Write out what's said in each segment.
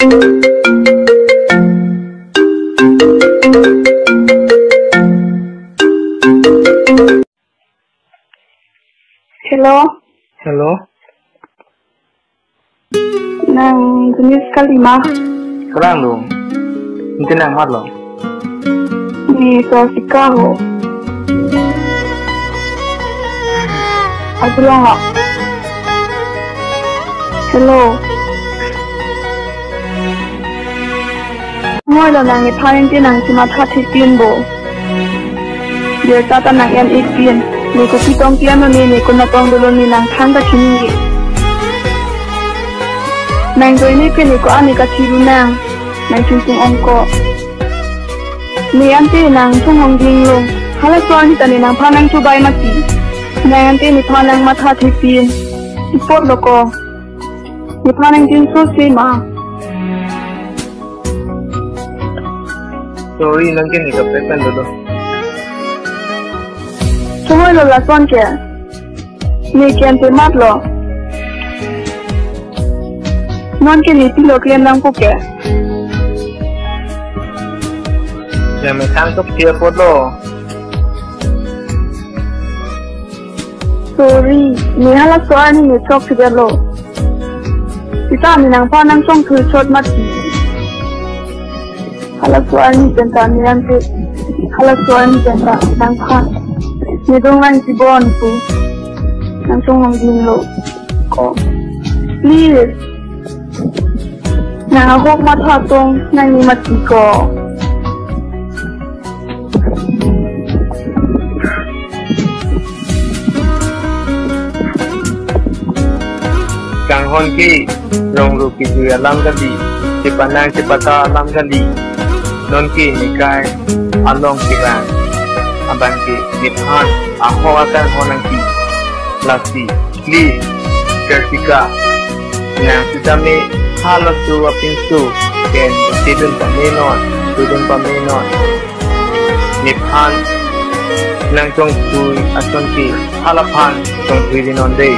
Hello. Hello. Nang jenis kalima. Kurang dong. Nanti nang mat loh. Ni Sasika ho. Aku lang. Hello. Ngoi lo nang ipain ti nang cima thati pin bo. Dia kata nang yan ipin. Ni ko pitong piano ni ko na tong dulu ni nang thang ka chini. Nang doi ni pin ni ko ani ka chiru nang chung ongko. Ni anti nang chung hong ding lo. Hala so ani tani nang pa nang chubai mati. Nang anti ni pa nang matha thipin. Ipot lo ko. Ni pa nang din so si ma. Sorry nang kini ka prepan dulu. Choi lo la son ke. Ni kian te mat lo. Non ke ni pilo klem nang ko ke. Ya me tangkap dia foto. Sorry, ni hala so ani ni chok ke lo. Kita ni nang pa nang song thu chot mati. Hala so ani jenta ni ante. Hala so ani jenta nang pa. Ni dong nang sibon pu. Nang song hong ding lo. Ko. Please. Nang ahok matha tong nang ni mati ko. Kang hon ki rong ru ki tu alam gali. Cipanang cipata alam gali. Non ki nikai along kirang. Abang ki niphan aho akan honang ki. Lasi please Jessica. Nang sidami halos tu apinsu ken student pamenon niphan nang chong tui ason ki halapan chong tui dinon day.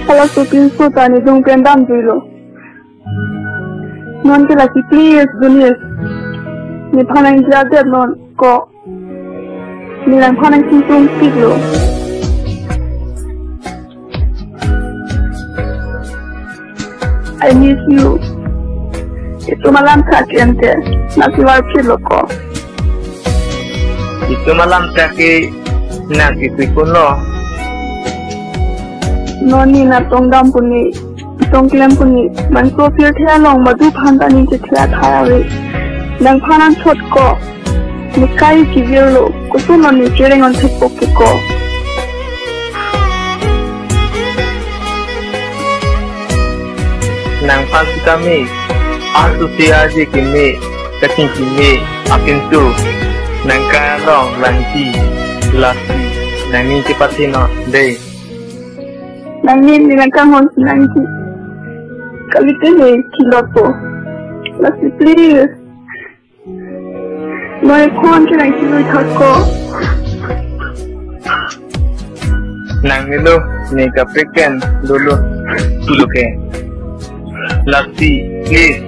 Hala so pinsu tani dong kendam dilo. Non ke laki please dunis. Ni panang jadet non ko. Ni lang panang sintung siglo. I miss you. Itu malam kakente. Nasi warpi loko. Itu malam kaki nasi pikun lo. Noni na tongdam puni. Tongklem puni. Man so fir thea long madu phantani che thea thaya. Nang phanan chot ko. Nikai kivilo. Kusu noni jereng on thek ko. Nang pasti kami asosiasi kini kacing kini apintu nang kaya long lanci lasi nang ni cepatino day nang ni nang kahon nanti kali tene kiloto lasi please noi kon ke nang kilo thako nang nilu ni kapriken dulu ke Lasi, please.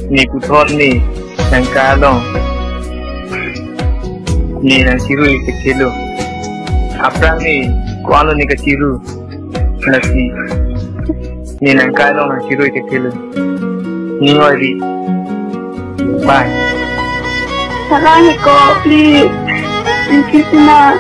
Ni kuthot ni nang kalong. Ni nang siru ikelo. Aprang ni kuano ni kaciru. Lasi. Ni nang kalong nang siru ikelo. Ni ngoi Bye. Sarang ko, please. Thank you, Sina.